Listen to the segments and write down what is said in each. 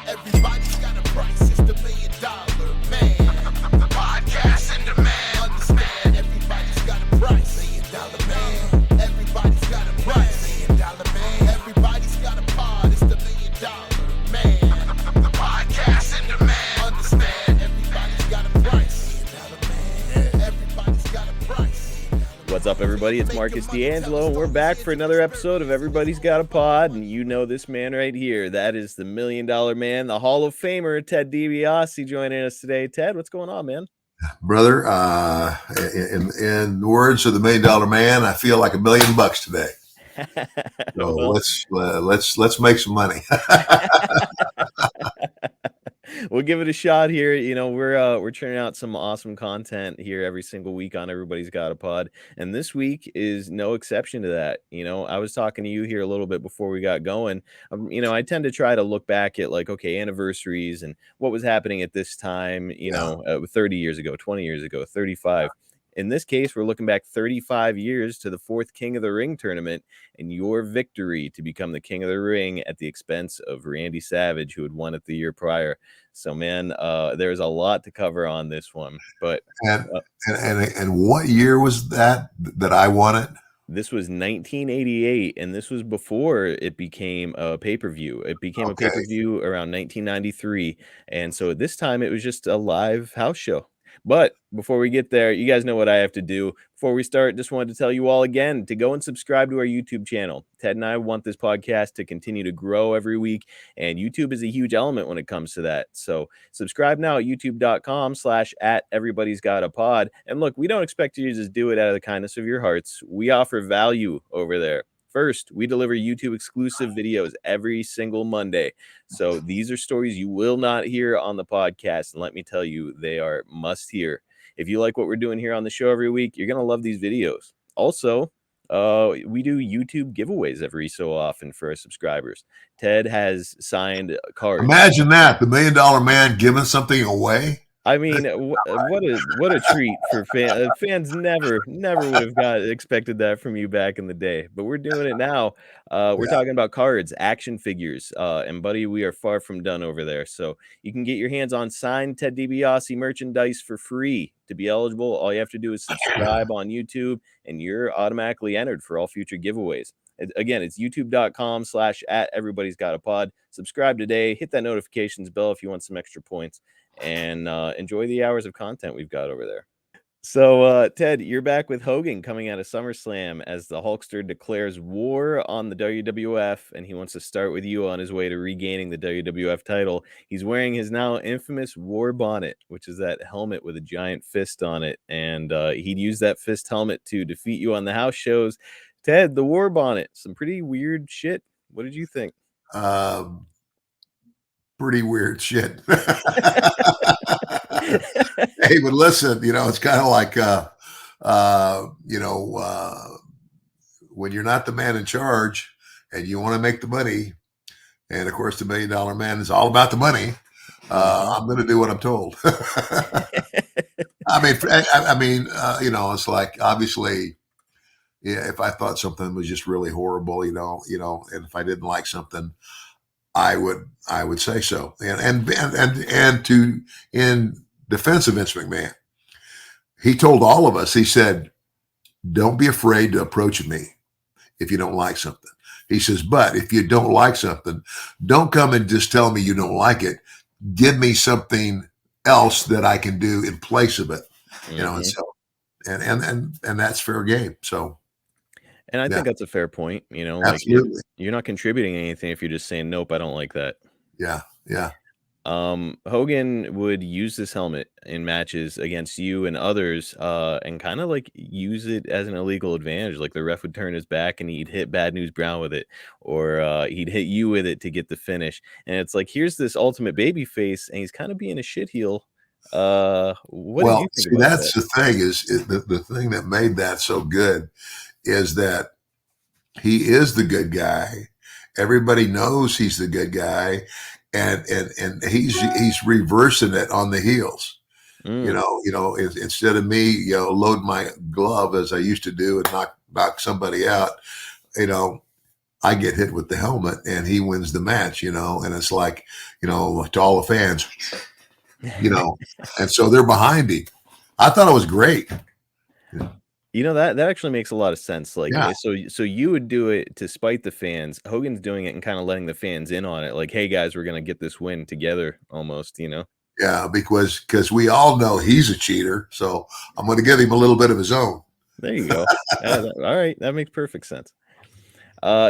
Everybody's got a price, it's the $1 million man. Podcast in demand. Understand, everybody's got a price. $1 million man. Everybody's got a price. $1 million man. Everybody's got a pod, it's the $1 million man. Podcast in demand. Understand, everybody's got a price. $1 million man. Everybody's got a price. What's up, everybody? It's Marcus D'Angelo, and we're back for another episode of Everybody's Got a Pod, and you know this man right here. That is the $1 million man, the Hall of Famer, Ted DiBiase, joining us today. Ted, what's going on, man? Brother, in the words of the $1 million man, I feel like $1 million today. So Well, let's make some money. We'll give it a shot here. You know, we're churning out some awesome content here every single week on Everybody's Got a Pod, and this week is no exception to that. You know, I was talking to you here a little bit before we got going. You know, I tend to try to look back at like, okay, anniversaries and what was happening at this time, you know, 30 years ago, 20 years ago, 35. In this case, we're looking back 35 years to the fourth King of the Ring tournament and your victory to become the King of the Ring at the expense of Randy Savage, who had won it the year prior. So, man, there's a lot to cover on this one. But and what year was that I won it? this was 1988, and this was before it became a pay-per-view. It became a pay-per-view around 1993, and so at this time, it was just a live house show. But before we get there, you guys know what I have to do. Before we start, just wanted to tell you all again to go and subscribe to our YouTube channel. Ted and I want this podcast to continue to grow every week, and YouTube is a huge element when it comes to that. So subscribe now at youtube.com/@everybody's-got-a-pod. And look, we don't expect you to just do it out of the kindness of your hearts. We offer value over there. First, we deliver YouTube exclusive videos every single Monday. So these are stories you will not hear on the podcast. And let me tell you, they are must hear. If you like what we're doing here on the show every week, you're going to love these videos. Also, we do YouTube giveaways every so often for our subscribers. Ted has signed cards. Imagine that, the $1 million man giving something away. I mean, what a treat for fans. Fans never would have expected that from you back in the day, but we're doing it now. We're talking about cards, action figures, and buddy, we are far from done over there. So you can get your hands on signed Ted DiBiase merchandise for free. To be eligible, all you have to do is subscribe on YouTube, and you're automatically entered for all future giveaways. Again, it's youtube.com/@everybody's-got-a-pod. Subscribe today. Hit that notifications bell if you want some extra points. And enjoy the hours of content we've got over there. So, Ted, you're back with Hogan coming out of SummerSlam as the Hulkster declares war on the WWF, and he wants to start with you on his way to regaining the WWF title. He's wearing his now infamous war bonnet, which is that helmet with a giant fist on it, and he'd use that fist helmet to defeat you on the house shows. Ted, the war bonnet, some pretty weird shit. What did you think? Pretty weird shit. Hey, but listen, you know, it's kind of like, when you're not the man in charge and you want to make the money, and of course, the $1 million man is all about the money. I'm going to do what I'm told. I mean, you know, it's like, obviously, yeah, if I thought something was just really horrible, you know, and if I didn't like something, I would say so. And to in defense of Vince McMahon, he told all of us, he said, don't be afraid to approach me if you don't like something. He says, but if you don't like something, don't come and just tell me you don't like it. Give me something else that I can do in place of it. You know, and so and that's fair game. So and I think that's a fair point. You know, like you're not contributing anything if you're just saying, nope, I don't like that. Yeah. Hogan would use this helmet in matches against you and others, and kind of like use it as an illegal advantage. Like the ref would turn his back and he'd hit Bad News Brown with it, or he'd hit you with it to get the finish. And it's like, here's this ultimate baby face, and he's kind of being a shitheel. What do you think about that's the thing is the thing that made that so good is that he is the good guy. Everybody knows he's the good guy, and he's reversing it on the heels. You know, instead of me, load my glove as I used to do and knock somebody out, I get hit with the helmet and he wins the match, and it's like, to all the fans, and so they're behind him. I thought it was great. That actually makes a lot of sense. Like, Yeah. so you would do it to spite the fans. Hogan's doing it and kind of letting the fans in on it. Like, hey guys, we're gonna get this win together, almost. Yeah, because we all know he's a cheater, so I'm going to give him a little bit of his own. There you go. All right, that makes perfect sense.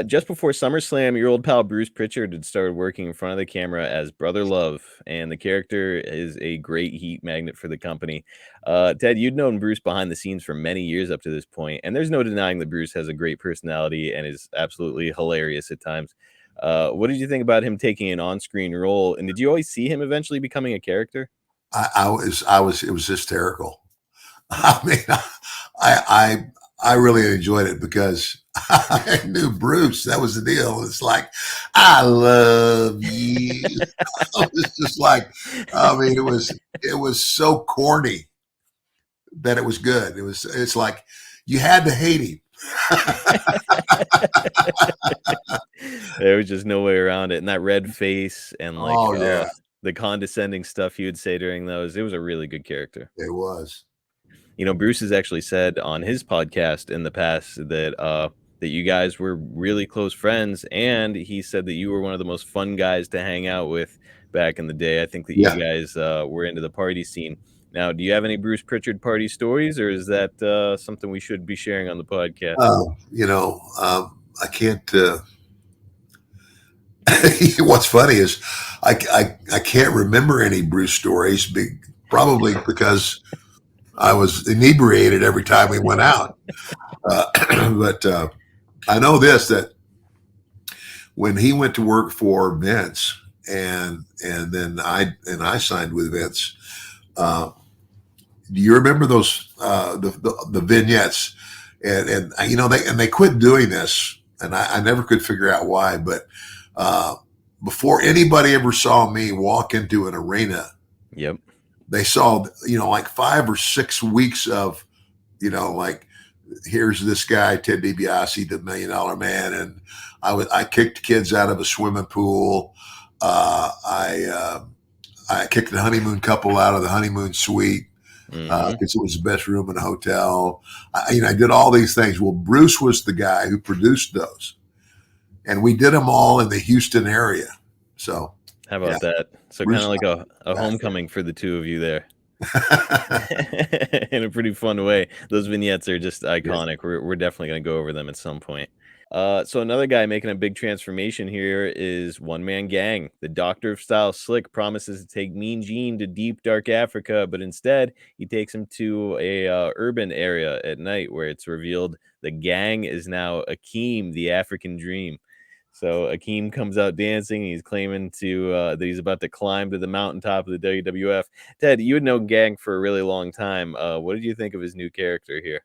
Just before SummerSlam, your old pal Bruce Pritchard had started working in front of the camera as Brother Love, and the character is a great heat magnet for the company. Ted, you'd known Bruce behind the scenes for many years up to this point, and there's no denying that Bruce has a great personality and is absolutely hilarious at times. What did you think about him taking an on-screen role, and did you always see him eventually becoming a character? It was hysterical. I mean, I really enjoyed it because I knew Bruce. That was the deal. It's like, I love you. It was just like, it was so corny that it was good. It's like you had to hate him. There was just no way around it. And that red face and the condescending stuff he would say during those, it was a really good character. It was. Bruce has actually said on his podcast in the past that you guys were really close friends, and he said that you were one of the most fun guys to hang out with back in the day. I think that you guys were into the party scene. Now, do you have any Bruce Pritchard party stories, or is that something we should be sharing on the podcast? I can't. What's funny is I can't remember any Bruce stories, probably because I was inebriated every time we went out. But I know this, that when he went to work for Vince, and then I signed with Vince. Do you remember those the vignettes? And they quit doing this, and I never could figure out why. But before anybody ever saw me walk into an arena, yep, they saw like 5 or 6 weeks of like, here's this guy Ted DiBiase, the $1 Million Man, and I kicked kids out of a swimming pool. I kicked the honeymoon couple out of the honeymoon suite because it was the best room in the hotel. I did all these things. Well, Bruce was the guy who produced those, and we did them all in the Houston area. So how about that? So kind of like a homecoming for the two of you there. In a pretty fun way. Those vignettes are just iconic. Yeah. We're definitely going to go over them at some point. So another guy making a big transformation here is One Man Gang. The Doctor of Style Slick promises to take Mean Gene to deep, dark Africa, but instead he takes him to a urban area at night where it's revealed the gang is now Akeem, the African Dream. So Akeem comes out dancing. He's claiming that he's about to climb to the mountaintop of the WWF. Ted, you had known Gang for a really long time. What did you think of his new character here?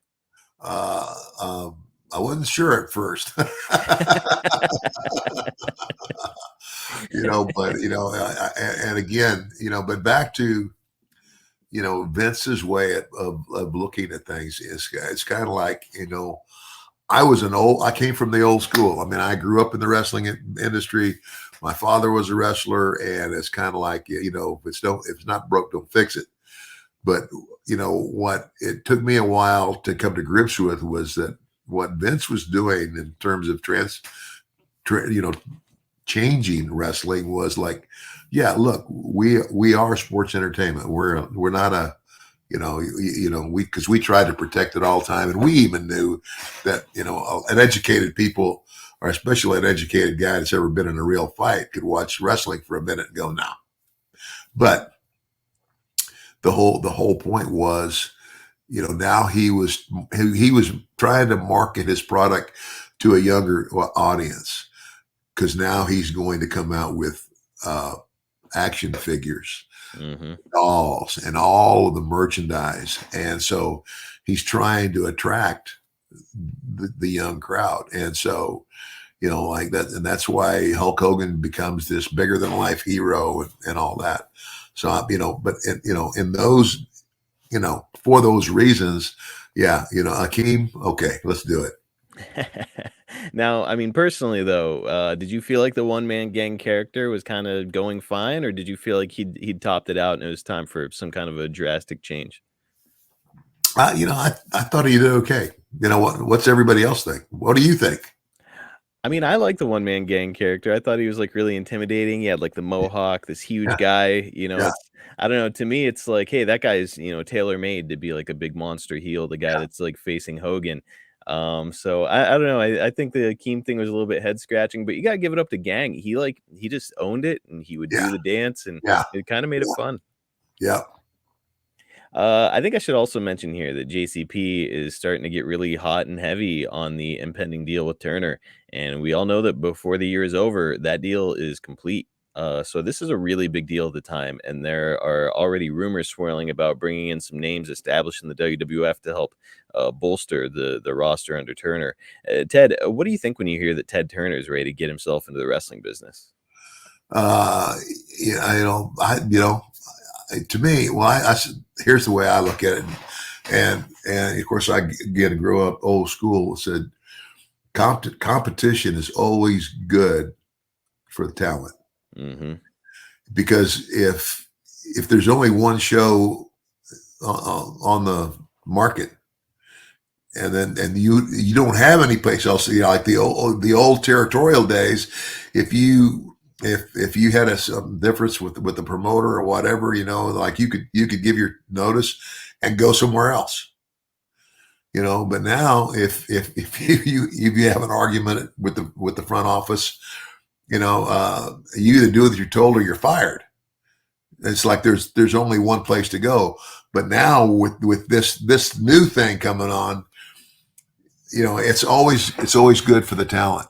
I wasn't sure at first, but and again, but back to, Vince's way of looking at things it's kind of like, I came from the old school. I mean, I grew up in the wrestling industry. My father was a wrestler, and it's kind of like, if it's not broke, don't fix it. But, what it took me a while to come to grips with was that what Vince was doing in terms of changing wrestling was like, look, we are sports entertainment. We're not a, because we tried to protect it all the time. And we even knew that, an educated people, or especially an educated guy that's ever been in a real fight, could watch wrestling for a minute and go, no. But the whole point was, now he was trying to market his product to a younger audience, because now he's going to come out with action figures, dolls, and all of the merchandise. And so he's trying to attract the young crowd. And so, like that, and that's why Hulk Hogan becomes this bigger than life hero and all that. So, but in those, for those reasons, Akeem, okay, let's do it. Now, I mean, personally though, did you feel like the one man gang character was kind of going fine, or did you feel like he'd topped it out and it was time for some kind of a drastic change? I thought he did okay. What's everybody else think? What do you think? I mean, I like the one man gang character. I thought he was like really intimidating. He had like the mohawk, this huge Yeah, guy. yeah, It's I don't know. To me, it's like, hey, that guy's tailor made to be like a big monster heel. The guy yeah, that's like facing Hogan. So I don't know. I think the Akeem thing was a little bit head scratching, but you gotta give it up to Gang. He just owned it, and he would yeah, do the dance, and yeah, it kind of made it yeah, fun. yeah. I think I should also mention here that JCP is starting to get really hot and heavy on the impending deal with Turner. And we all know that before the year is over, that deal is complete. So this is a really big deal at the time. And there are already rumors swirling about bringing in some names established in the WWF to help bolster the roster under Turner. Ted, what do you think when you hear that Ted Turner is ready to get himself into the wrestling business? Uh, to me, well, here's the way I look at it, and of course, I again grew up old school. Said competition is always good for the talent, Hmm. because if there's only one show on the market, and you don't have any place else, like the old territorial days, if you had some difference with the promoter or whatever, like you could give your notice and go somewhere else. But now if you have an argument with the front office, you either do what you're told or you're fired. It's like there's only one place to go. But now with this new thing coming on, it's always good for the talent.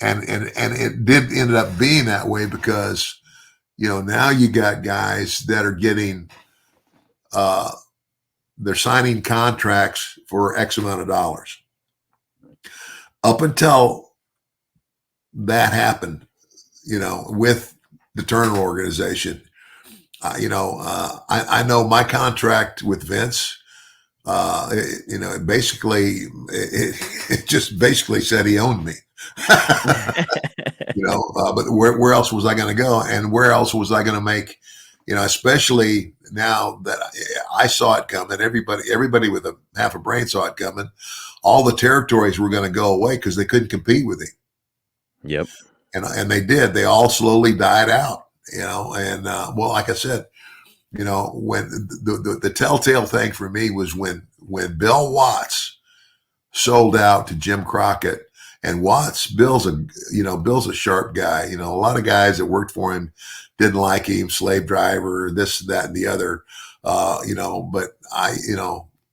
And it did end up being that way because, now you got guys that are getting, they're signing contracts for X amount of dollars. Up until that happened, with the Turner organization, I know my contract with Vince, it just basically said he owned me. But where else was I going to go, and where else was I going to make, especially now that I saw it coming, everybody with half a brain saw it coming. All the territories were going to go away because they couldn't compete with him. Yep. And they did. They all slowly died out, and well, like I said, when the telltale thing for me was when Bill Watts sold out to Jim Crockett. And Bill's a sharp guy. A lot of guys that worked for him didn't like him, slave driver, this, that, and the other. But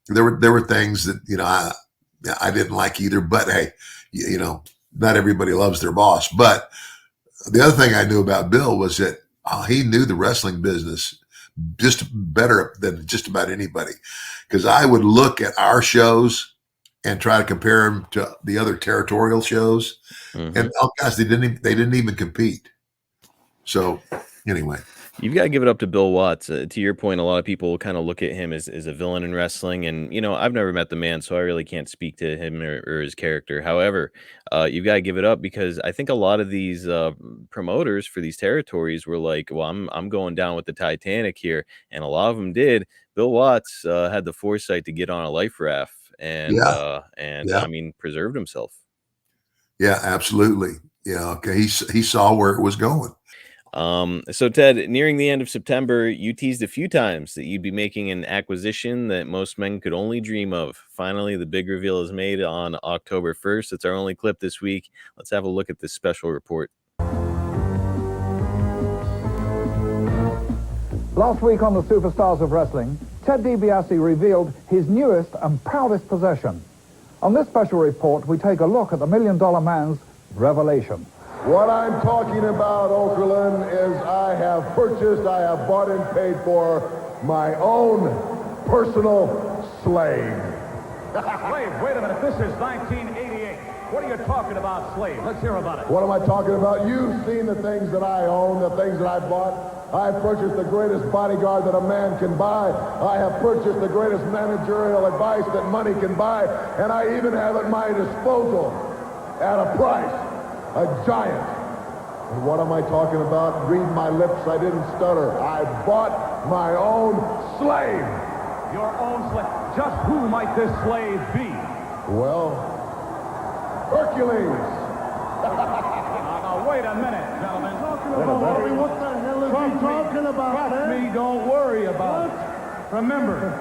there were things that, I didn't like either, but hey, not everybody loves their boss. But the other thing I knew about Bill was that he knew the wrestling business just better than just about anybody. Because I would look at our shows and try to compare them to the other territorial shows. Mm-hmm. And guys, they didn't even compete. So anyway. You've got to give it up to Bill Watts. To your point, a lot of people kind of look at him as a villain in wrestling. And, I've never met the man, so I really can't speak to him or his character. However, you've got to give it up because I think a lot of these promoters for these territories were like, well, I'm going down with the Titanic here. And a lot of them did. Bill Watts had the foresight to get on a life raft and yeah. I mean, preserved himself. Yeah, absolutely. Okay. He saw where it was going. So Ted, nearing the end of September, you teased a few times that you'd be making an acquisition that most men could only dream of. Finally, the big reveal is made on October 1st. It's our only clip this week. Let's have a look at this special report. Last week on the Superstars of Wrestling, Ted DiBiase revealed his newest and proudest possession. On this special report, we take a look at the $1 Million Man's revelation. What I'm talking about, Okerlund, is I have bought and paid for my own personal slave. Slave, wait a minute, this is 1988. What are you talking about, slave? Let's hear about it. What am I talking about? You've seen the things that I own, the things that I bought. I have purchased the greatest bodyguard that a man can buy. I have purchased the greatest managerial advice that money can buy. And I even have at my disposal, at a price, a giant. And what am I talking about? Read my lips, I didn't stutter. I bought my own slave. Your own slave. Just who might this slave be? Well, Hercules. Now, wait a minute, gentlemen. Bobby, what the hell is he talking about, Trust man? me, don't worry about it. Remember,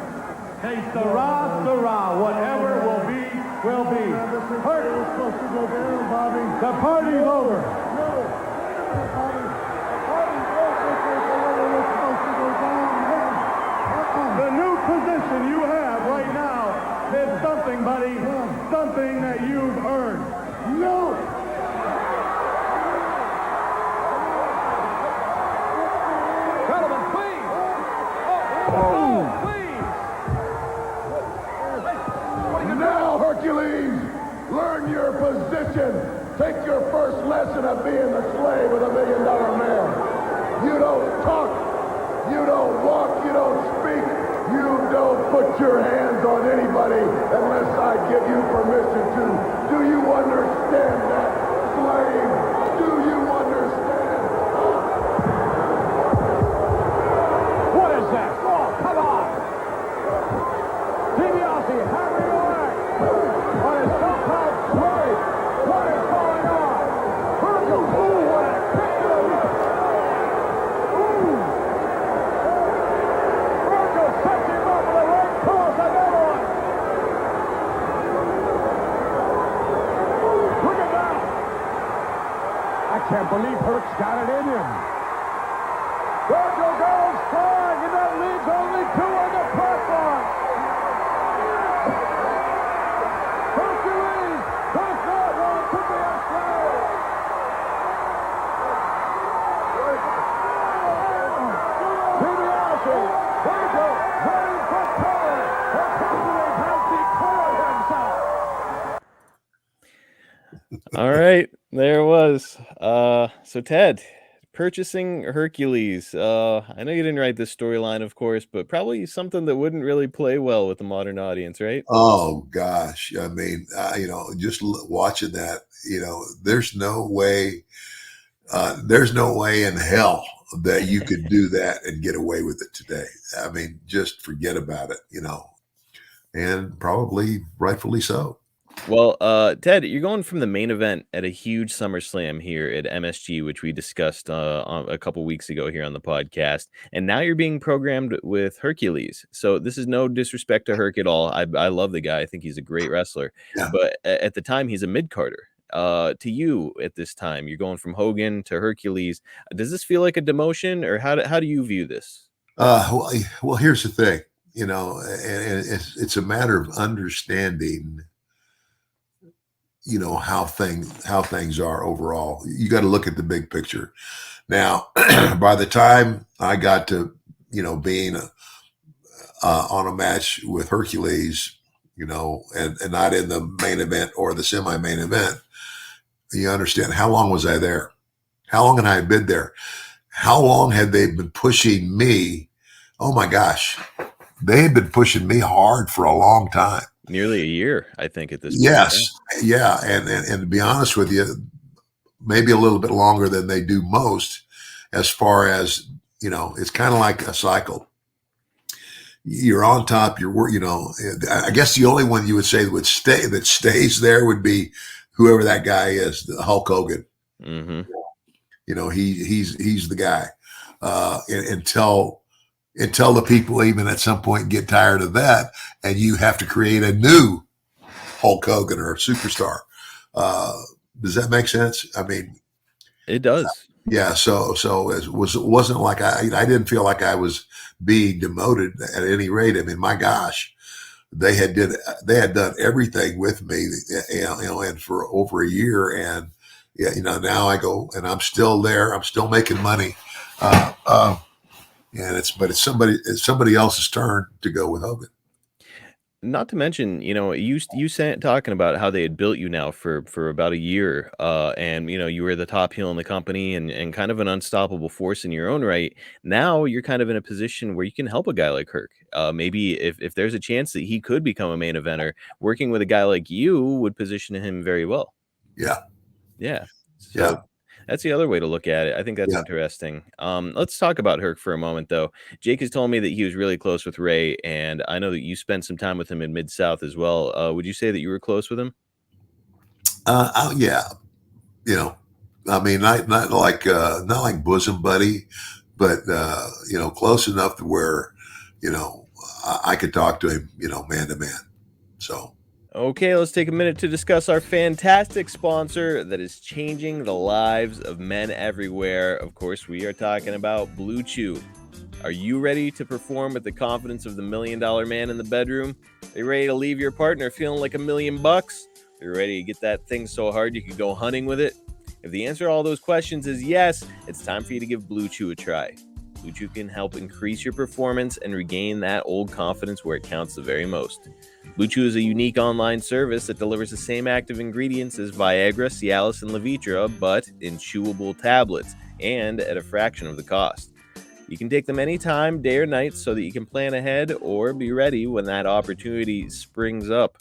Sarah, whatever will be, will be. Hurt. We're supposed to go down, Bobby. The party's over. No. Bobby. Bobby, we're supposed to go down, man. The new position you have right now is something, buddy, something that you've earned. No. Gentlemen, please. Oh, please. Now, Hercules, learn your position. Take your first lesson of being the slave of the $1 million man. You don't talk, you don't walk, you don't speak, you don't put your hands on anybody unless I give you permission to. Do you understand that, slave? Do you understand? What is that? Oh, come on. DiBiase, have your way. On his so-called slave. What is going on? Virgil, ooh, what a kick to the lip. Ooh. Virgil sets him up with a right cross, another one. Look at that. I can't believe Herc's got it in him. Virgil goes flying, and that leaves only two on the platform. Hercules does not want to be a slave. DiBiase, Virgil, ready for power. Hercules has declared himself. All right, there it was. So Ted, purchasing Hercules. I know you didn't write this storyline, of course, but probably something that wouldn't really play well with the modern audience, right? Oh gosh, I mean, just watching that, there's no way in hell that you could do that and get away with it today. I mean, just forget about it, and probably rightfully so. Well, Ted, you're going from the main event at a huge SummerSlam here at MSG, which we discussed a couple weeks ago here on the podcast, and now you're being programmed with Hercules. So this is no disrespect to Herc at all. I love the guy. I think he's a great wrestler. Yeah. But at the time, he's a mid-carder. To you at this time, you're going from Hogan to Hercules. Does this feel like a demotion, or how do you view this? Well, here's the thing, and it's a matter of understanding how things are overall. You got to look at the big picture. Now, by the time I got to being on a match with Hercules, and not in the main event or the semi-main event, you understand how long was I there? How long had I been there? How long had they been pushing me? Oh my gosh, they had been pushing me hard for a long time. Nearly a year, I think, at this point. Yes. Yeah. And to be honest with you, maybe a little bit longer than they do most, as far as, it's kind of like a cycle. You're on top, I guess the only one you would say that stays there would be whoever that guy is, the Hulk Hogan. Mm-hmm. He's the guy, until the people even at some point get tired of that, and you have to create a new Hulk Hogan or a superstar. Does that make sense? I mean, it does. Yeah. So it wasn't like I didn't feel like I was being demoted at any rate. I mean, my gosh, they had done everything with me, and for over a year. And now I go and I'm still there. I'm still making money. And it's somebody else's turn to go with Hogan. Not to mention, you said talking about how they had built you now for about a year, and you were the top heel in the company and kind of an unstoppable force in your own right. Now you're kind of in a position where you can help a guy like Herc. Maybe if there's a chance that he could become a main eventer, working with a guy like you would position him very well. Yeah. Yeah. Yeah. So that's the other way to look at it. I think that's Yeah. interesting. Let's talk about Herc for a moment, though. Jake has told me that he was really close with Ray, and I know that you spent some time with him in Mid South as well. Would you say that you were close with him? Yeah. I mean, not like bosom buddy, but close enough to where, I could talk to him, man to man. So. Okay, let's take a minute to discuss our fantastic sponsor that is changing the lives of men everywhere. Of course, we are talking about Blue Chew. Are you ready to perform with the confidence of the $1 million man in the bedroom? Are you ready to leave your partner feeling like $1 million? Are you ready to get that thing so hard you could go hunting with it? If the answer to all those questions is yes, it's time for you to give Blue Chew a try. Blue Chew can help increase your performance and regain that old confidence where it counts the very most. Blue Chew is a unique online service that delivers the same active ingredients as Viagra, Cialis, and Levitra, but in chewable tablets and at a fraction of the cost. You can take them anytime, day or night, so that you can plan ahead or be ready when that opportunity springs up.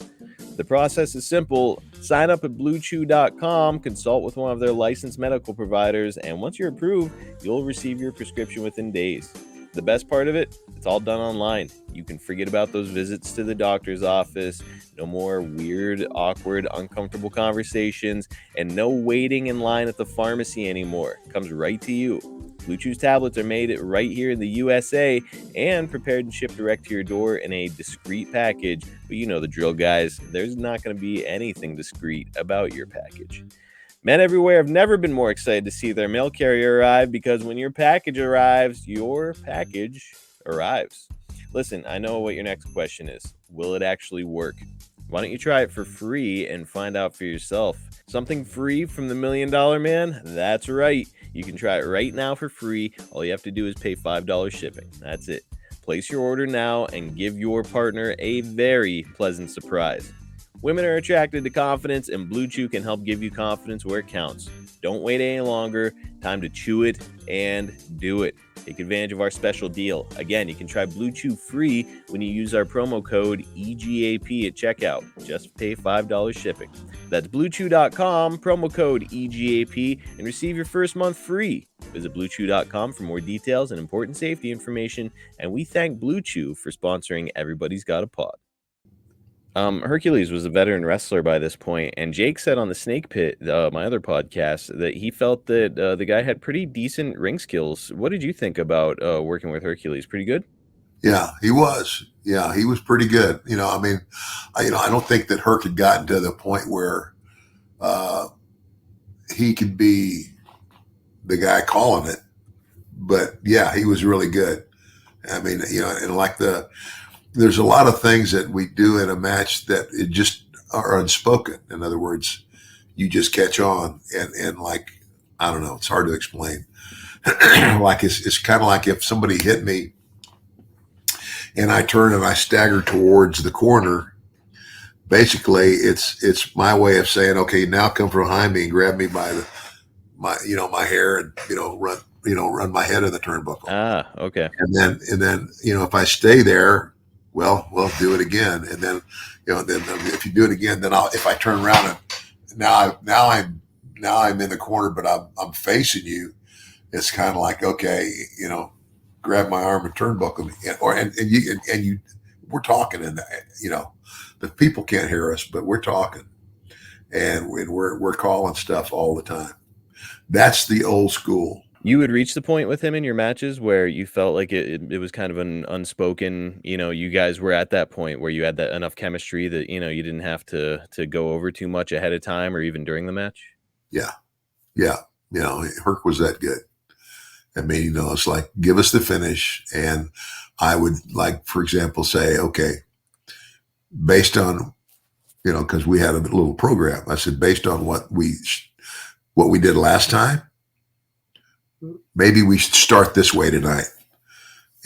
The process is simple. Sign up at bluechew.com, consult with one of their licensed medical providers, and once you're approved, you'll receive your prescription within days. The best part of it, it's all done online. You can forget about those visits to the doctor's office, no more weird, awkward, uncomfortable conversations, and no waiting in line at the pharmacy anymore. It comes right to you. Blue Chew's tablets are made right here in the USA and prepared and shipped direct to your door in a discreet package. But you know the drill, guys. There's not going to be anything discreet about your package. Men everywhere have never been more excited to see their mail carrier arrive, because when your package arrives, your package arrives. Listen, I know what your next question is. Will it actually work? Why don't you try it for free and find out for yourself? Something free from the $1 million man? That's right. You can try it right now for free. All you have to do is pay $5 shipping. That's it. Place your order now and give your partner a very pleasant surprise. Women are attracted to confidence, and Blue Chew can help give you confidence where it counts. Don't wait any longer. Time to chew it and do it. Take advantage of our special deal. Again, you can try Blue Chew free when you use our promo code EGAP at checkout. Just pay $5 shipping. That's bluechew.com, promo code EGAP, and receive your first month free. Visit bluechew.com for more details and important safety information, and we thank Blue Chew for sponsoring Everybody's Got a Pod. Hercules was a veteran wrestler by this point, and Jake said on the Snake Pit, my other podcast, that he felt that the guy had pretty decent ring skills. What did you think about working with Hercules? Pretty good? Yeah, he was. Yeah, he was pretty good. I don't think that Herc had gotten to the point where he could be the guy calling it, but yeah, he was really good. I mean, there's a lot of things that we do in a match that it just are unspoken. In other words, you just catch on and like, I don't know, it's hard to explain. Like it's kind of like if somebody hit me and I turn and I stagger towards the corner. Basically, it's my way of saying, okay, now come from behind me and grab me by my hair and run my head in the turnbuckle. Ah, okay. And then if I stay there, well, do it again. And then then if you do it again, then if I turn around and now I'm in the corner, but I'm facing you. It's kind of like, okay, grab my arm and turnbuckle me, and you we're talking, and the people can't hear us, but we're talking, and we're calling stuff all the time. That's the old school. You would reach the point with him in your matches where you felt like it was kind of an unspoken, you guys were at that point where you had that enough chemistry that, you didn't have to go over too much ahead of time or even during the match? Yeah. Herc was that good. I mean, it's like, give us the finish. And I would, like, for example, say, okay, based on, because we had a little program. I said, based on what we did last time, maybe we should start this way tonight.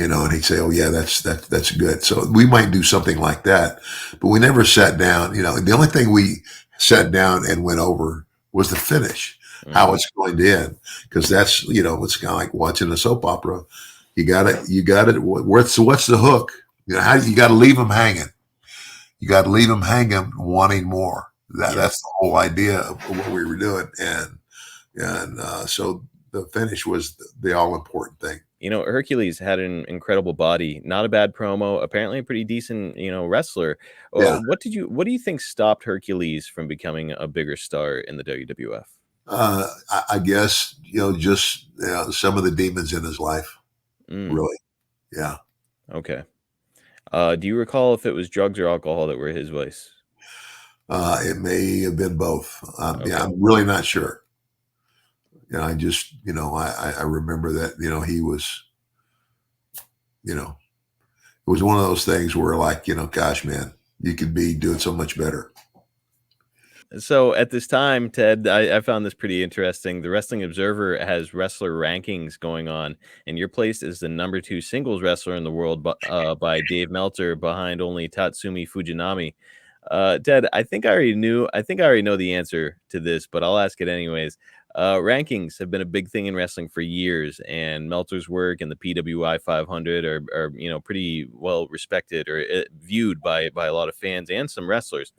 and he'd say, "Oh yeah, that's good." So we might do something like that, but we never sat down. The only thing we sat down and went over was the finish, how Mhm. it's going to end, because that's it's kind of like watching a soap opera. You got it. What's the hook? How you got to leave them hanging. You got to leave them hanging, wanting more. Yeah. That's the whole idea of what we were doing, and so the finish was the all important thing. Hercules had an incredible body, not a bad promo, apparently a pretty decent, wrestler. Yeah. What do you think stopped Hercules from becoming a bigger star in the WWF? I guess just some of the demons in his life. Mm, Really, yeah. okay. Do you recall if it was drugs or alcohol that were his vice? It may have been both. Yeah, Okay. I'm really not sure. I just I remember that he was it was one of those things where like gosh man, you could be doing so much better. So at this time, Ted, I found this pretty interesting. The Wrestling Observer has wrestler rankings going on, and you're placed as the number 2 singles wrestler in the world by Dave Meltzer, behind only Tatsumi Fujinami. Ted, I think I already know the answer to this, but I'll ask it anyways. Rankings have been a big thing in wrestling for years, and Meltzer's work and the PWI 500 are pretty well respected or viewed by a lot of fans and some wrestlers.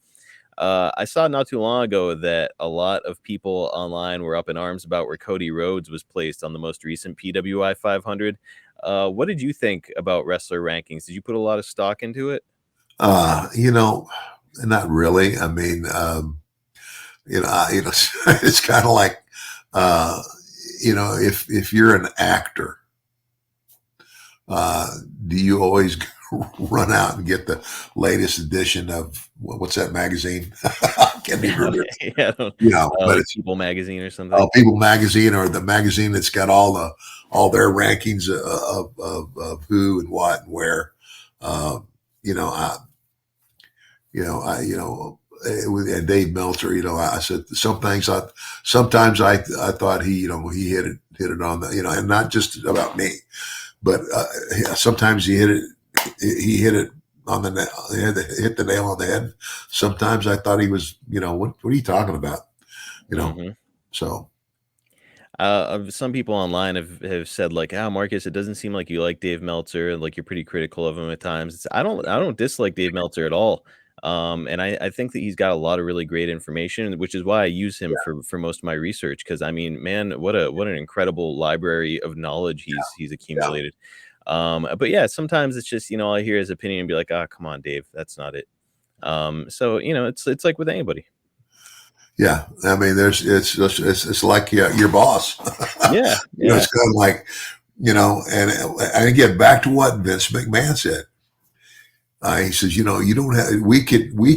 I saw not too long ago that a lot of people online were up in arms about where Cody Rhodes was placed on the most recent PWI 500. What did you think about wrestler rankings? Did you put a lot of stock into it? Not really. I mean, it's kind of like, if you're an actor, do you always run out and get the latest edition of what's that magazine? I can't even remember. Yeah, But like it's People Magazine or something. People Magazine, or the magazine that's got all their rankings of who and what and where. I and Dave Meltzer, I said sometimes I thought he hit it on the, and not just about me, but sometimes he hit it on the hit the nail on the head. Sometimes I thought he was, what are you talking about? Mhm. So Some people online have said like, Marcus, it doesn't seem like you like Dave Meltzer, like you're pretty critical of him at times. I don't dislike Dave Meltzer at all. And I think that he's got a lot of really great information, which is why I use him for most of my research. Because I mean, man, what an incredible library of knowledge he's yeah, accumulated. But yeah, sometimes it's just all I hear his opinion and be like, come on, Dave, that's not it. So it's like with anybody. yeah. I mean, it's like your boss. Yeah, yeah. It's kind of like and again, back to what Vince McMahon said. He says, you don't have, we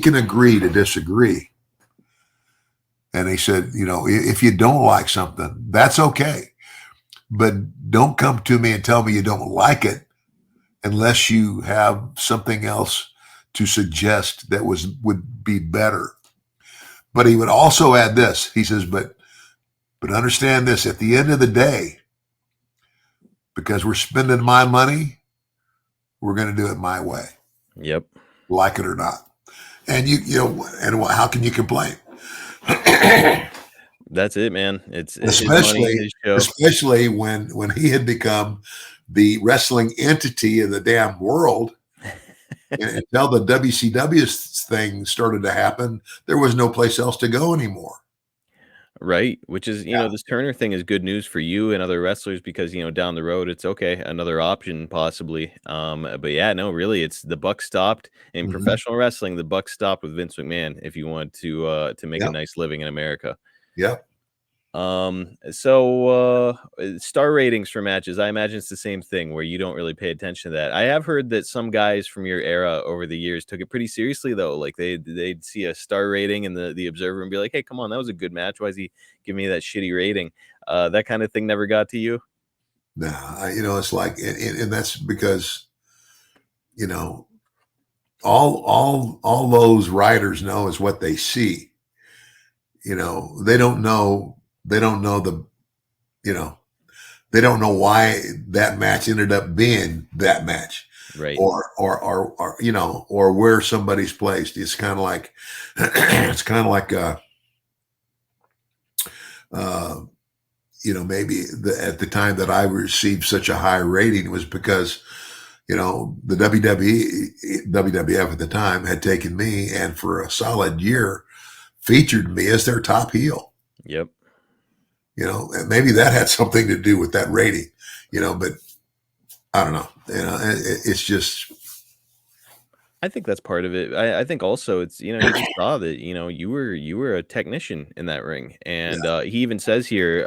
can agree to disagree. And he said, if you don't like something, that's okay. But don't come to me and tell me you don't like it unless you have something else to suggest that would be better. But he would also add this. He says, but understand this, at the end of the day, because we're spending my money, we're going to do it my way. Yep. Like it or not. And and how can you complain? That's it, man. It's his money, his show. Especially when he had become the wrestling entity of the damn world. And until the WCW thing started to happen, there was no place else to go anymore. Right, which is, this Turner thing is good news for you and other wrestlers because, down the road it's okay, another option possibly. But yeah, no, really, it's the buck stopped in Mhm. professional wrestling. The buck stopped with Vince McMahon if you want to make a Yep. nice living in America. Yep. So star ratings for matches, I imagine it's the same thing where you don't really pay attention to that. I have heard that some guys from your era over the years took it pretty seriously though. Like they'd see a star rating in the Observer and be like, hey, come on, that was a good match. Why is he giving me that shitty rating? That kind of thing never got to you? Nah, it's like, and that's because, all those writers know is what they see. They don't know the they don't know why that match ended up being that match, Right. or you know, or where somebody's placed. It's kind of like it's kind of like you know, maybe at the time that I received such a high rating was because, you know, the WWF at the time had taken me and for a solid year featured me as their top heel. Yep. You know, and maybe that had something to do with that rating, you know, but I don't know. You know, it's just, I think that's part of it. I think also it's, you know, you just saw that, you know, you were a technician in that ring. And he even says here,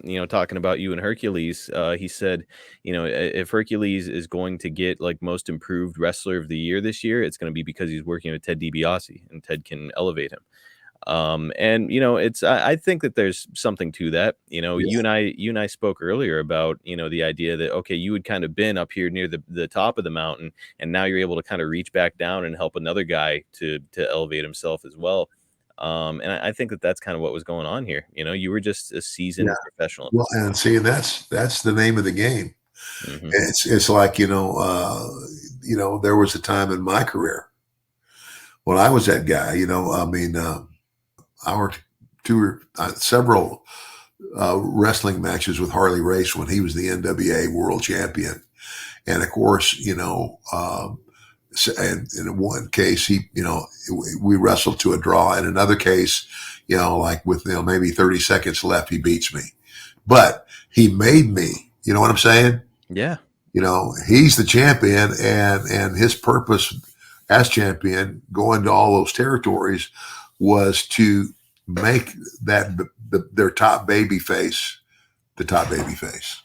you know, talking about you and Hercules, he said, you know, if Hercules is going to get like most improved wrestler of the year this year, it's going to be because he's working with Ted DiBiase and Ted can elevate him. And you know, I think that there's something to that. You know, yeah, you and I spoke earlier about, you know, the idea that okay, you had kind of been up here near the top of the mountain, and now you're able to kind of reach back down and help another guy to elevate himself as well. And I think that that's kind of what was going on here. You know, you were just a yeah. seasoned professional at Well, this and see, that's the name of the game. point. Hmm. It's like, you know, there was a time in my career when I was that guy, you know, I mean, I worked several wrestling matches with Harley Race when he was the NWA world champion. And of course, you know, and in one case, you know, we wrestled to a draw. In another case, you know, like with, you know, maybe 30 seconds left, he beats me. But he made me, you know what I'm saying? Yeah. You know, he's the champion, and his purpose as champion going to all those territories was to make that their top baby face the top baby face.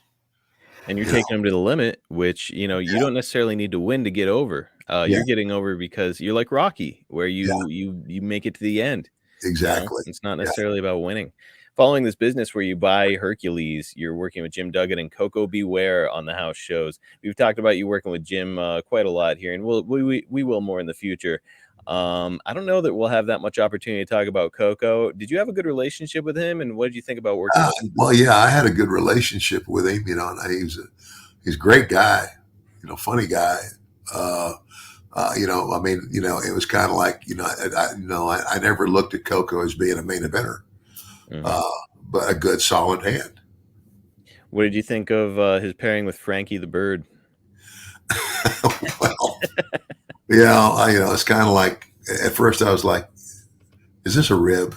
And you're You know, taking them to the limit, which, you know, you yeah, don't necessarily need to win to get over. yeah, You're getting over because you're like Rocky, where yeah, you make it to the end. You know, exactly. it's not Yeah. necessarily about winning. Following this business where you buy Hercules, you're working with Jim Duggan and Coco B. Ware on the house shows. We've talked about you working with Jim quite a lot here, and we will more in the future. I don't know that we'll have that much opportunity to talk about Coco. Did you have a good relationship with him, and what did you think about working with him? Well, yeah, I had a good relationship with him. You know, and he's a great guy. You know, funny guy. Uh, you know, I mean, you know, it was kind of like, you know, I never looked at Coco as being a main eventer, Mhm. uh, but a good solid hand. What did you think of his pairing with Frankie the Bird? Well, yeah, you know, it's kind of like at first I was like, "Is this a rib?"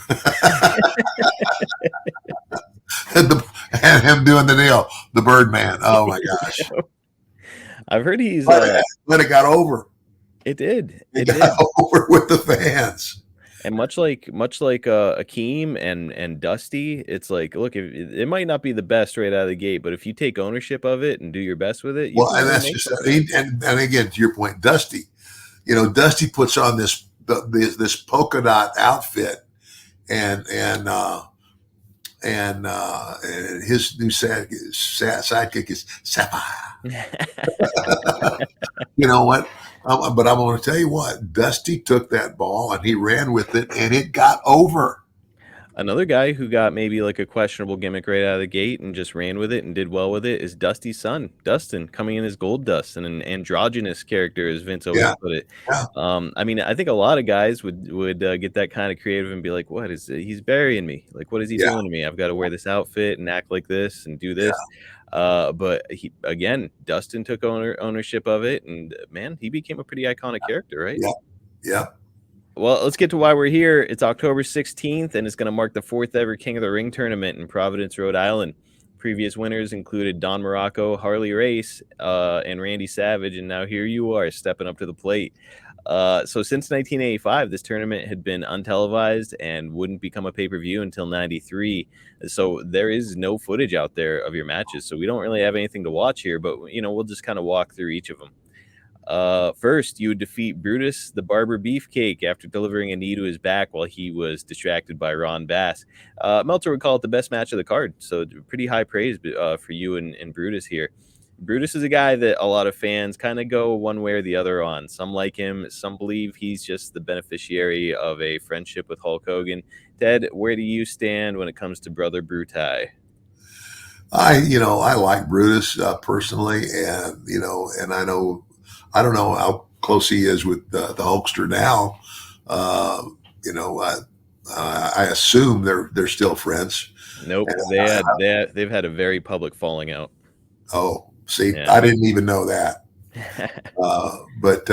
And him doing the deal, the Birdman. Oh my gosh! I've heard he's But it got over. it did. It It got did. over with the fans. And much like Akeem and Dusty, it's like, look, it might not be the best right out of the gate, but if you take ownership of it and do your best with it, you Well, can and really that's make just something. and again to your point, Dusty. You know, Dusty puts on this polka dot outfit, and his new sidekick is Sapphire. You know what? But I'm going to tell you what, Dusty took that ball and he ran with it, and it got over. Another guy who got maybe like a questionable gimmick right out of the gate and just ran with it and did well with it is Dusty's son, Dustin, coming in as Gold Dust and an androgynous character, as Vince always Yeah, put it. yeah, I mean, I think a lot of guys would get that kind of creative and be like, "What is it? He's burying me? Like, what is he yeah, doing to me? I've got to wear this outfit and act like this and do yeah, this." But he again, Dustin took ownership of it, and man, he became a pretty iconic character, right? yeah, yeah. Well, let's get to why we're here. It's October 16th, and it's going to mark the fourth ever King of the Ring tournament in Providence, Rhode Island. Previous winners included Don Morocco, Harley Race, and Randy Savage, and now here you are stepping up to the plate. So since 1985, this tournament had been untelevised and wouldn't become a pay-per-view until 93. So there is no footage out there of your matches. So we don't really have anything to watch here, but you know, we'll just kind of walk through each of them. First, you would defeat Brutus the Barber Beefcake after delivering a knee to his back while he was distracted by Ron Bass. Meltzer would call it the best match of the card, so pretty high praise for you and Brutus here. Brutus is a guy that a lot of fans kind of go one way or the other on. Some like him, some believe he's just the beneficiary of a friendship with Hulk Hogan. Ted, where do you stand when it comes to Brother Brutai? I like Brutus personally, and and I don't know how close he is with the Hulkster now. Uh, I assume they're still friends. Nope. And They've had a very public falling out. oh, see, Yeah. I didn't even know that. But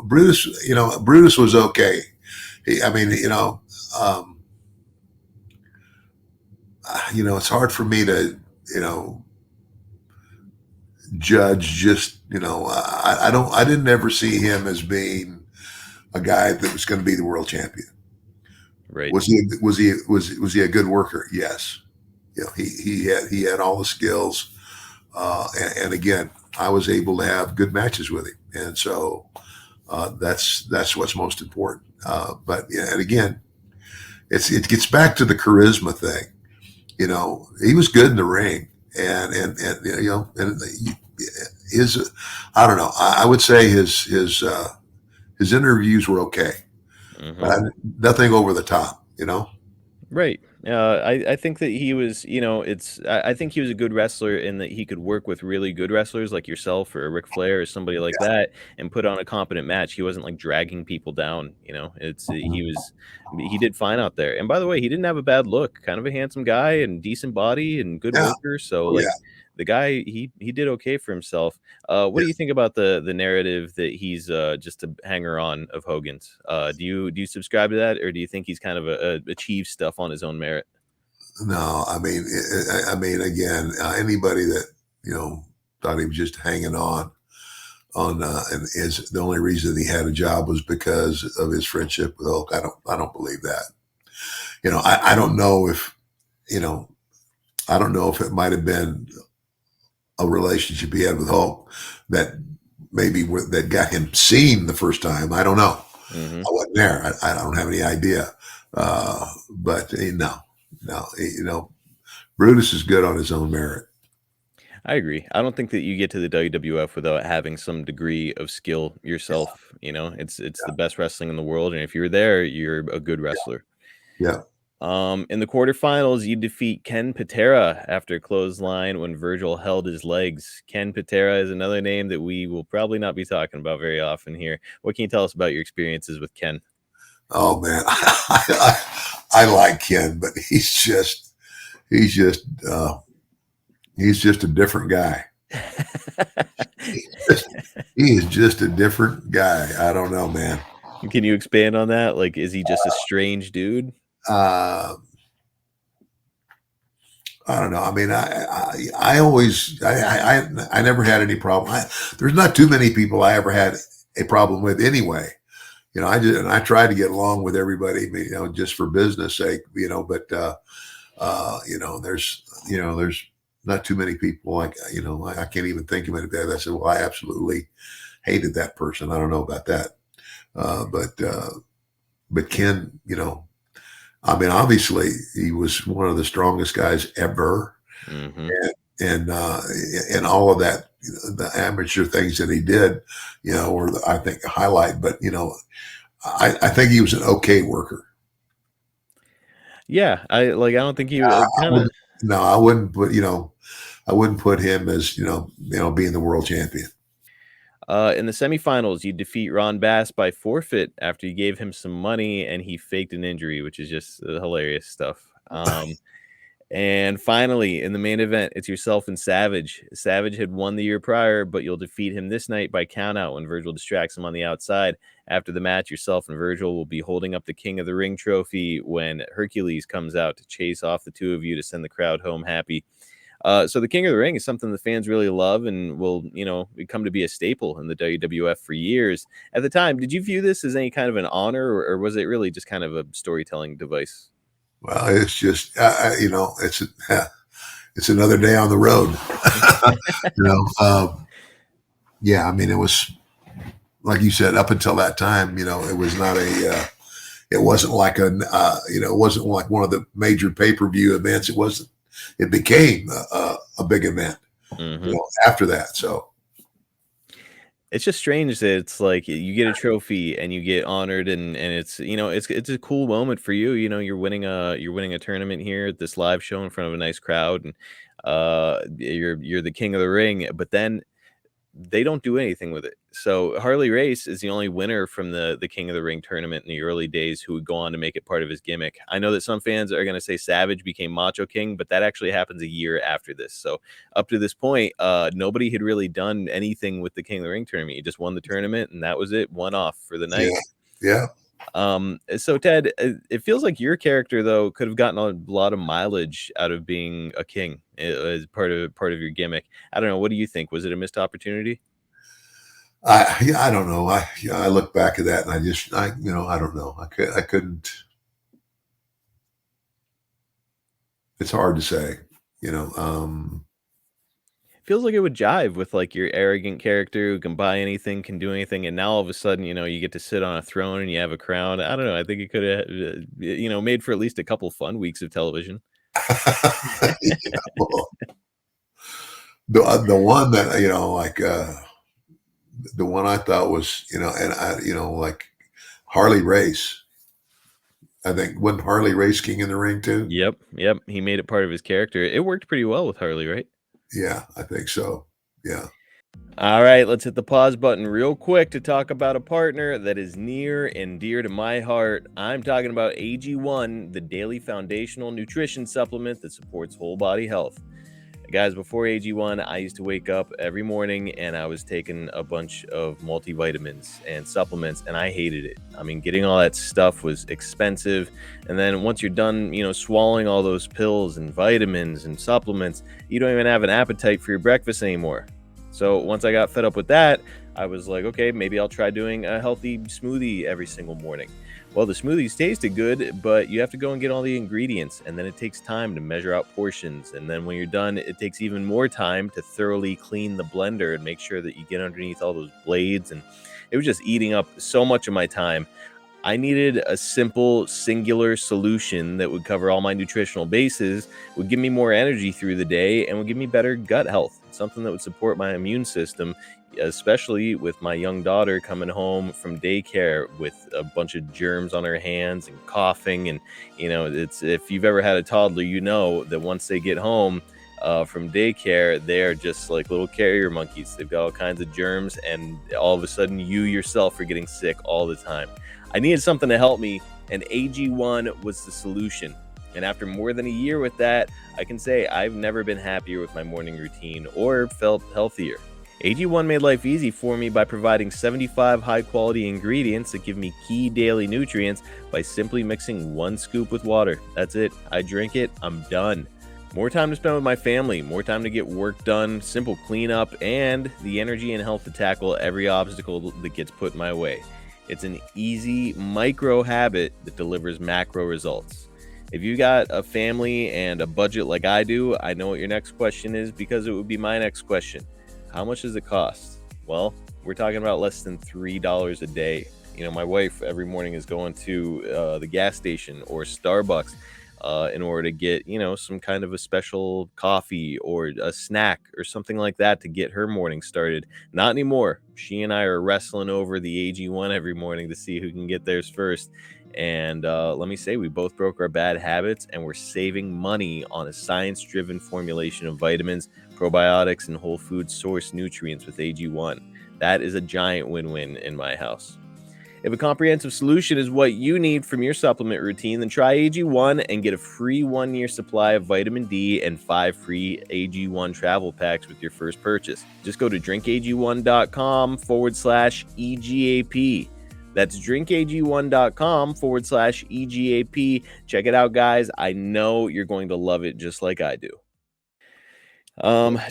Brutus, Brutus was okay. It's hard for me to, judge just, I didn't ever see him as being a guy that was going to be the world champion. Right. Was he a good worker? Yes. He had all the skills. And again, I was able to have good matches with him. And so, that's what's most important. But and again, it gets back to the charisma thing. He was good in the ring, and his, I don't know. I would say his interviews were okay, but nothing over the top. Right. I think that he was, I think he was a good wrestler in that he could work with really good wrestlers like yourself or Ric Flair or somebody like that and put on a competent match. He wasn't like dragging people down, he did fine out there. And by the way, he didn't have a bad look, kind of a handsome guy and decent body and good worker. So the guy, he did okay for himself. What do you think about the narrative that he's just a hanger on of Hogan's? Do you subscribe to that, or do you think he's kind of achieved stuff on his own merit? No, I mean, again, anybody that thought he was just hanging on, and is the only reason he had a job was because of his friendship with Hulk. I don't believe that. I don't know if it might have been a relationship he had with Hulk that that got him seen the first time. I don't know. I wasn't there. I don't have any idea. But no, Brutus is good on his own merit. I agree. I don't think that you get to the WWF without having some degree of skill yourself. It's the best wrestling in the world, and if you're there, you're a good wrestler. Yeah. In the quarterfinals, you defeat Ken Patera after a clothesline when Virgil held his legs. Ken Patera is another name that we will probably not be talking about very often here. What can you tell us about your experiences with Ken? Oh man, I like Ken, but he's just a different guy. He is just a different guy. I don't know, man. Can you expand on that? Like, is he just a strange dude? I don't know. I mean, I never had any problem. There's not too many people I ever had a problem with anyway. I tried to get along with everybody, just for business sake, but there's not too many people I can't even think of anybody that said, well, I absolutely hated that person. I don't know about that. But Ken, I mean, obviously he was one of the strongest guys ever. And all of that, the amateur things that he did, were I think a highlight, but I think he was an okay worker. Yeah. I don't think he I wouldn't put him as, being the world champion. In the semifinals, you defeat Ron Bass by forfeit after you gave him some money and he faked an injury, which is just hilarious stuff. And finally, in the main event, it's yourself and Savage. Savage had won the year prior, but you'll defeat him this night by countout when Virgil distracts him on the outside. After the match, yourself and Virgil will be holding up the King of the Ring trophy when Hercules comes out to chase off the two of you to send the crowd home happy. So the King of the Ring is something the fans really love and will, come to be a staple in the WWF for years. At the time, did you view this as any kind of an honor, or was it really just kind of a storytelling device? Well, it's just, it's another day on the road. Yeah, I mean, it was, like you said, up until that time, it was not it wasn't like it wasn't like one of the major pay-per-view events. It became a big event after that. So It's just strange that it's like you get a trophy and you get honored, and it's it's a cool moment for you. You're winning a tournament here at this live show in front of a nice crowd, and you're the king of the ring. But then they don't do anything with it. So Harley Race is the only winner from the King of the Ring tournament in the early days who would go on to make it part of his gimmick. I know that some fans are going to say Savage became Macho King, but that actually happens a year after this. So up to this point, nobody had really done anything with the King of the Ring tournament. He just won the tournament, and that was it. One off for the night. Yeah. So Ted, it feels like your character though could have gotten a lot of mileage out of being a king as part of your gimmick. I don't know. What do you think? Was it a missed opportunity? I don't know. I look back at that and I don't know. I couldn't. It's hard to say. Feels like it would jive with like your arrogant character who can buy anything, can do anything, and now all of a sudden, you get to sit on a throne and you have a crown. I don't know. I think it could have, made for at least a couple fun weeks of television. Well, the one that the one I thought was like Harley Race. I think wasn't Harley Race King in the Ring too? Yep. He made it part of his character. It worked pretty well with Harley, right? Yeah, I think so. Yeah. All right, let's hit the pause button real quick to talk about a partner that is near and dear to my heart. I'm talking about AG1, the daily foundational nutrition supplement that supports whole body health. Guys, before AG1, I used to wake up every morning and I was taking a bunch of multivitamins and supplements, and I hated it. I mean, getting all that stuff was expensive. And then once you're done, swallowing all those pills and vitamins and supplements, you don't even have an appetite for your breakfast anymore. So once I got fed up with that, I was like, okay, maybe I'll try doing a healthy smoothie every single morning. Well, the smoothies tasted good, but you have to go and get all the ingredients, and then it takes time to measure out portions. And then when you're done, it takes even more time to thoroughly clean the blender and make sure that you get underneath all those blades. And it was just eating up so much of my time. I needed a simple, singular solution that would cover all my nutritional bases, would give me more energy through the day, and would give me better gut health, something that would support my immune system, especially with my young daughter coming home from daycare with a bunch of germs on her hands and coughing. And, it's, if you've ever had a toddler, you know that once they get home from daycare, they're just like little carrier monkeys. They've got all kinds of germs, and all of a sudden you yourself are getting sick all the time. I needed something to help me, and AG1 was the solution. And after more than a year with that, I can say I've never been happier with my morning routine or felt healthier. AG1 made life easy for me by providing 75 high-quality ingredients that give me key daily nutrients by simply mixing 1 scoop with water. That's it. I drink it. I'm done. More time to spend with my family, more time to get work done, simple cleanup, and the energy and health to tackle every obstacle that gets put my way. It's an easy micro habit that delivers macro results. If you got a family and a budget like I do, I know what your next question is, because it would be my next question. How much does it cost? Well, we're talking about less than $3 a day. My wife every morning is going to the gas station or Starbucks in order to get, some kind of a special coffee or a snack or something like that to get her morning started. Not anymore. She and I are wrestling over the AG1 every morning to see who can get theirs first. And let me say, we both broke our bad habits, and we're saving money on a science-driven formulation of vitamins, probiotics, and whole food source nutrients with AG1. That is a giant win-win in my house. If a comprehensive solution is what you need from your supplement routine, then try AG1 and get a free 1-year supply of vitamin D and 5 free AG1 travel packs with your first purchase. Just go to drinkag1.com/EGAP. That's drinkag1.com/EGAP. Check it out, guys. I know you're going to love it just like I do.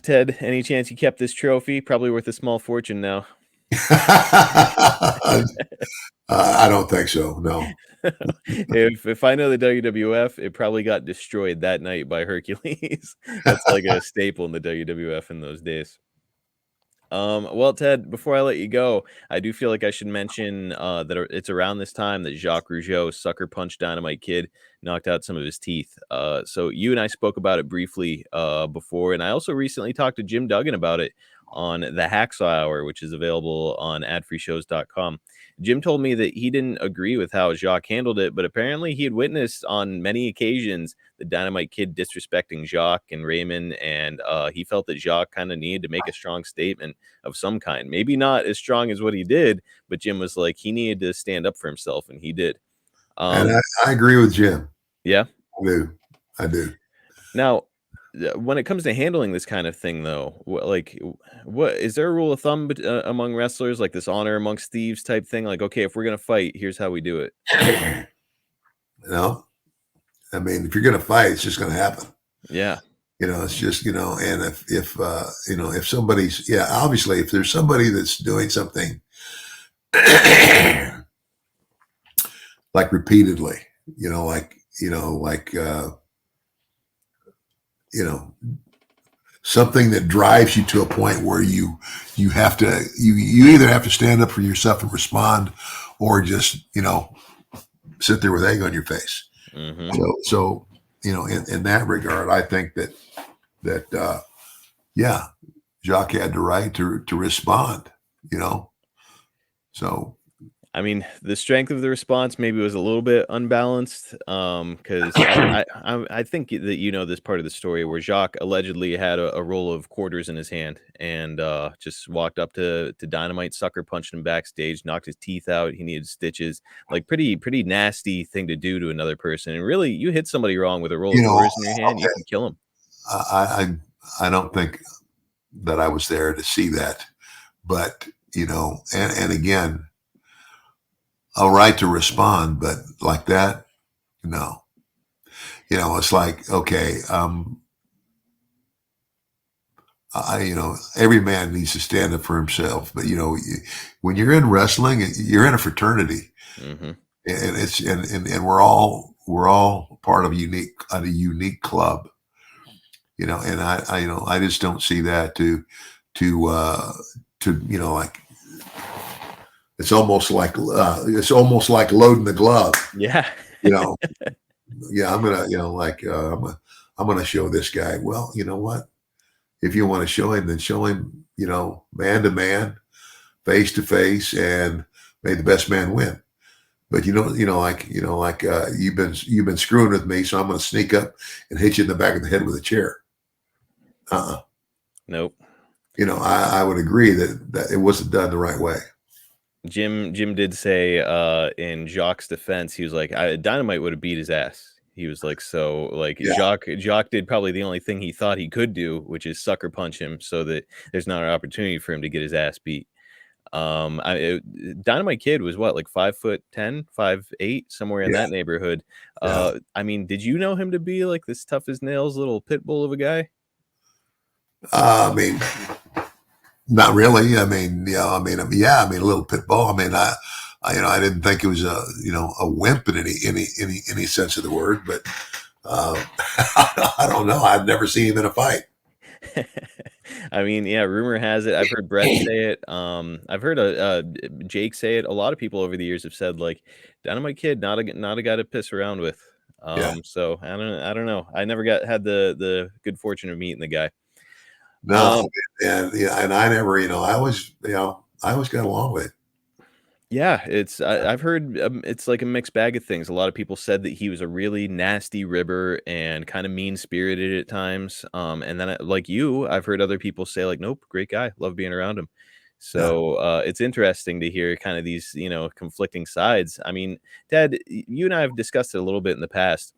Ted, any chance you kept this trophy? Probably worth a small fortune now. I don't think so. No. If I know the WWF, it probably got destroyed that night by Hercules. That's like a staple in the WWF in those days. Well, Ted, before I let you go, I do feel like I should mention that it's around this time that Jacques Rougeau, Sucker Punch Dynamite Kid, knocked out some of his teeth. So you and I spoke about it briefly before, and I also recently talked to Jim Duggan about it on the Hacksaw Hour, which is available on adfreeshows.com. Jim told me that he didn't agree with how Jacques handled it, but apparently he had witnessed on many occasions the Dynamite Kid disrespecting Jacques and Raymond, and he felt that Jacques kind of needed to make a strong statement of some kind. Maybe not as strong as what he did, but Jim was like, he needed to stand up for himself, and he did. And I agree with Jim. Yeah, I do. Now, when it comes to handling this kind of thing, though, what is there a rule of thumb among wrestlers, like this honor amongst thieves type thing? Like, okay, if we're gonna fight, here's how we do it. You know, I mean, if you're gonna fight, it's just gonna happen. Yeah. You know, it's just, you know, and if you know, if somebody's, obviously, if there's somebody that's doing something like repeatedly, something that drives you to a point where you have to, you either have to stand up for yourself and respond, or just, sit there with egg on your face. Mm-hmm. So, in that regard, I think that Jacques had the right to respond, so. I mean, the strength of the response maybe was a little bit unbalanced, because I think that this part of the story where Jacques allegedly had a roll of quarters in his hand and just walked up to Dynamite, sucker punched him backstage, knocked his teeth out. He needed stitches. Like pretty nasty thing to do to another person. And really, you hit somebody wrong with a roll of quarters in your hand, you can kill him. I don't think that I was there to see that, but and again, a right to respond, but like that, no. It's like, okay, every man needs to stand up for himself, but when you're in wrestling, you're in a fraternity, mm-hmm. and it's and we're all part of a unique club, and I just don't see that to like. It's almost like loading the glove. Yeah. I'm gonna show this guy. Well, you know what? If you want to show him, then show him, man to man, face to face, and may the best man win. But you've been screwing with me, so I'm gonna sneak up and hit you in the back of the head with a chair. Nope. I would agree that it wasn't done the right way. Jim did say in Jacques' defense, he was like, Dynamite would have beat his ass. He was like, so like Jacques did probably the only thing he thought he could do, which is sucker punch him so that there's not an opportunity for him to get his ass beat. Dynamite Kid was what, like 5'10", 5'8", somewhere in that neighborhood. I mean, did you know him to be like this tough as nails little pit bull of a guy? I mean, not really. I mean, a little pit bull. I mean, I didn't think it was a wimp in any sense of the word, but I don't know. I've never seen him in a fight. I mean, rumor has it. I've heard Brett say it. I've heard Jake say it. A lot of people over the years have said like Dynamite Kid, not a guy to piss around with. So I don't know. I never had the good fortune of meeting the guy. No, and I never, I always got along with it. Yeah, I've heard it's like a mixed bag of things. A lot of people said that he was a really nasty ribber and kind of mean spirited at times. And then like you, I've heard other people say like, nope, great guy, love being around him. So it's interesting to hear kind of these conflicting sides. I mean, Dad, you and I have discussed it a little bit in the past.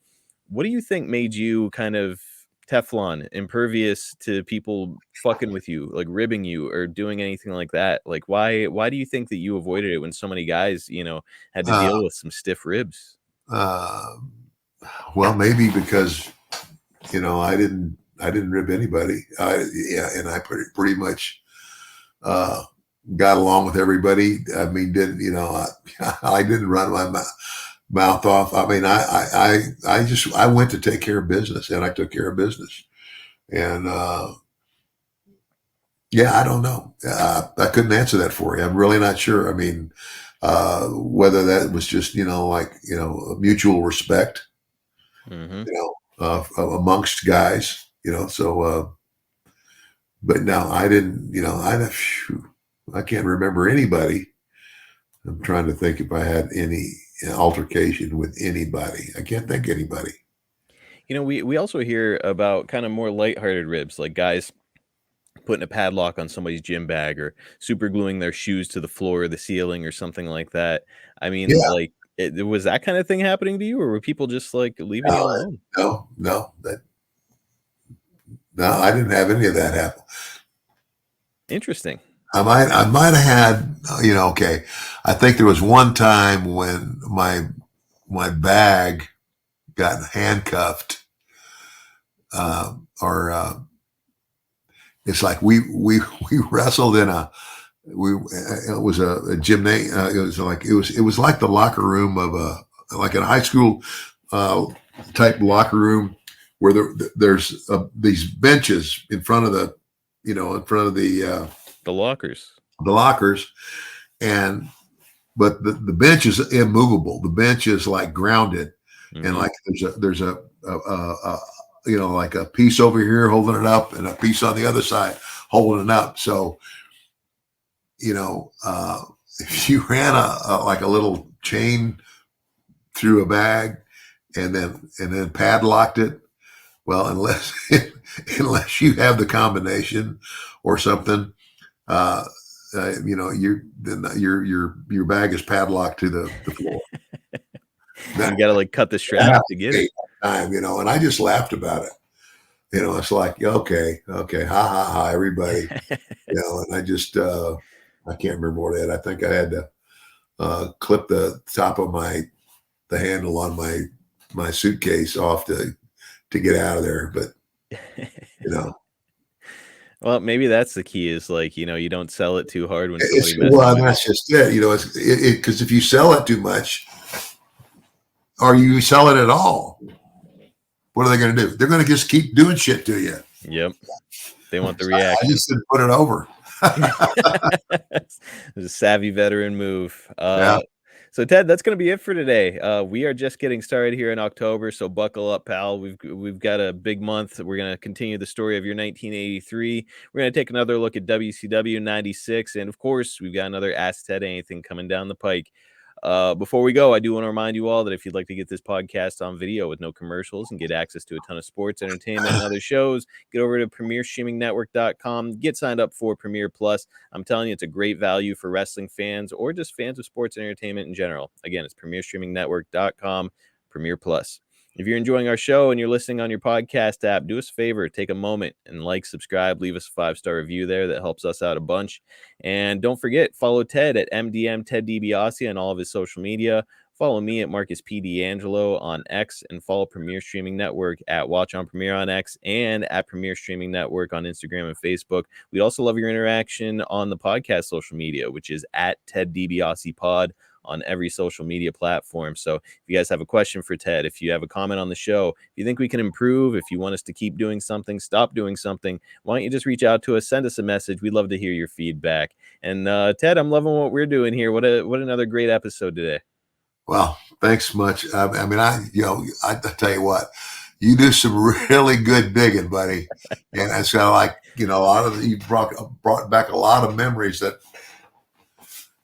What do you think made you kind of Teflon, impervious to people fucking with you, like ribbing you or doing anything like that? Like why do you think that you avoided it when so many guys had to deal with some stiff ribs? Well, maybe because I didn't rib anybody. And I pretty much got along with everybody. I mean, I didn't run my mouth off. I mean, I went to take care of business, and I took care of business. And I don't know. I couldn't answer that for you. I'm really not sure. I mean, whether that was just mutual respect, amongst guys, So, But no, I didn't. I can't remember anybody. I'm trying to think if I had any altercation with anybody. I can't think of anybody. We also hear about kind of more lighthearted ribs, like guys putting a padlock on somebody's gym bag or super gluing their shoes to the floor or the ceiling or something like that. I mean, Yeah. like, was that kind of thing happening to you, or were people just like leaving you alone? No, I didn't have any of that happen. Interesting. I might have had, okay. I think there was one time when my bag got handcuffed, it's like we wrestled in it was a gymnasium. It was like the locker room of like a high school type locker room where there's these benches in front of the lockers, but the bench is immovable. The bench is like grounded, and like there's a like a piece over here holding it up and a piece on the other side holding it up. So, if you ran like a little chain through a bag and then padlocked it, well, unless you have the combination or something, your bag is padlocked to the floor. You got to like cut the strap to get it. Time, and I just laughed about it. It's like, okay, ha, everybody, and I just, I can't remember what I had. I think I had to clip the top of the handle on my suitcase off to get out of there. But, Well, maybe that's the key is like, you don't sell it too hard when somebody messes well, with that's just it. Because if you sell it too much, or you sell it at all, what are they going to do? They're going to just keep doing shit to you. Yep. They want the reaction. I just didn't put it over. It's a savvy veteran move. Yeah. So Ted, that's going to be it for today. We are just getting started here in October, so buckle up, pal. We've got a big month. We're going to continue the story of your 1983. We're going to take another look at WCW 96, and of course, we've got another Ask Ted Anything coming down the pike. Before we go, I do want to remind you all that if you'd like to get this podcast on video with no commercials and get access to a ton of sports, entertainment, and other shows, get over to premierstreamingnetwork.com. Get signed up for Premier Plus. I'm telling you, it's a great value for wrestling fans or just fans of sports and entertainment in general. Again, it's premierstreamingnetwork.com, Premier Plus. If you're enjoying our show and you're listening on your podcast app, do us a favor, take a moment and subscribe, leave us a 5-star review there. That helps us out a bunch. And don't forget, follow Ted at MDM Ted DiBiase on all of his social media. Follow me at Marcus P. D'Angelo on X, and follow Premier Streaming Network at Watch on Premier on X and at Premier Streaming Network on Instagram and Facebook. We'd also love your interaction on the podcast social media, which is at Ted DiBiase Pod on every social media platform. So if you guys have a question for Ted, if you have a comment on the show, if you think we can improve, if you want us to keep doing something, stop doing something, why don't you just reach out to us, send us a message. We'd love to hear your feedback. And Ted, I'm loving what we're doing here. What another great episode today. Well, thanks much. I tell you what, you do some really good digging, buddy. And it's kind of like, you brought back a lot of memories that,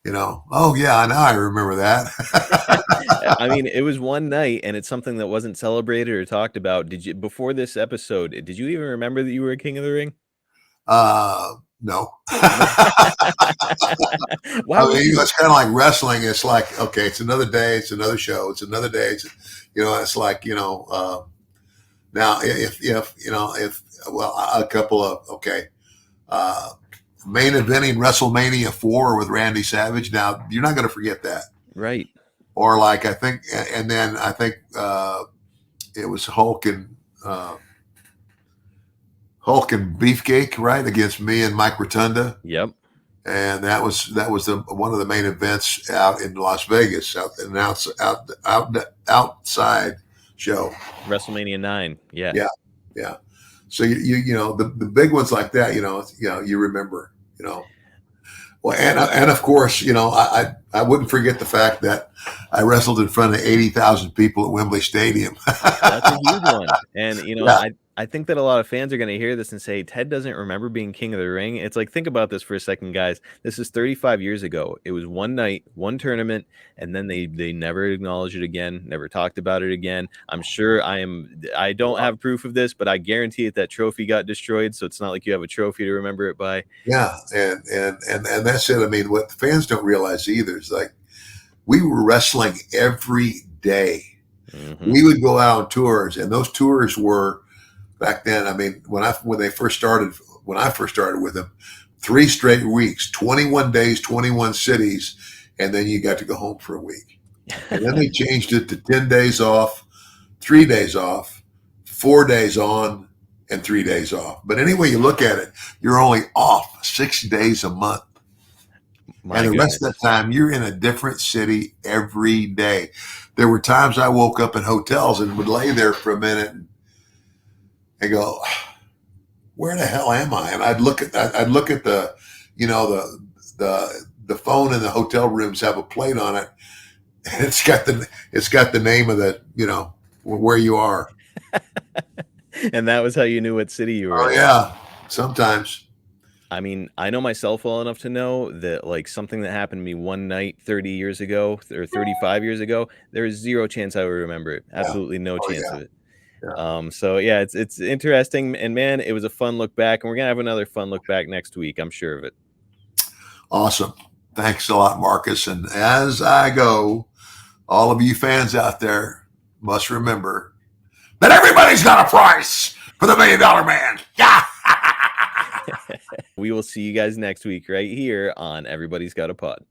oh yeah, now I remember that. I mean, it was one night and it's something that wasn't celebrated or talked about. Before this episode, did you even remember that you were a King of the Ring? No. Why it's kind of like wrestling. It's like, okay, it's another day, it's another show, it's another day. It's like, now if a couple of, main eventing WrestleMania 4 with Randy Savage. Now you're not going to forget that. Right. Or like, I think it was Hulk and Beefcake, right, against me and Mike Rotunda. Yep. And that was one of the main events out in Las Vegas, outside show. WrestleMania 9. Yeah. Yeah. So the big ones like that, you remember, Well, and of course, I wouldn't forget the fact that I wrestled in front of 80,000 people at Wembley Stadium. That's a huge one. And, I think that a lot of fans are going to hear this and say, Ted doesn't remember being King of the Ring. It's like, think about this for a second, guys. This is 35 years ago. It was one night, one tournament, and then they never acknowledged it again, never talked about it again. I'm sure I don't have proof of this, but I guarantee it that trophy got destroyed, so it's not like you have a trophy to remember it by. Yeah, and that's it. I mean, what the fans don't realize either is like we were wrestling every day. Mm-hmm. We would go out on tours, and those tours were back then. I mean, when I first started with them, 3 straight weeks, 21 days, 21 cities, and then you got to go home for a week. And then they changed it to 10 days off, 3 days off, 4 days on, and 3 days off. But anyway you look at it, you're only off 6 days a month. And the rest of the time, you're in a different city every day. There were times I woke up in hotels and would lay there for a minute and go, where the hell am I? And I'd look at the, you know, the phone in the hotel rooms have a plate on it, and it's got the name of the, you know, where you are. And that was how you knew what city you were Oh in. yeah, sometimes. I mean, I know myself well enough to know that, like, something that happened to me one night 30 years ago or 35 years ago, there is zero chance I would remember it. Absolutely no chance of it. Yeah. So yeah, it's interesting, and man, it was a fun look back, and we're gonna have another fun look back next week. I'm sure of it. Awesome. Thanks a lot, Marcus. And as I go, all of you fans out there must remember that everybody's got a price for the $1 Million Man. Yeah. We will see you guys next week right here on Everybody's Got a Pod.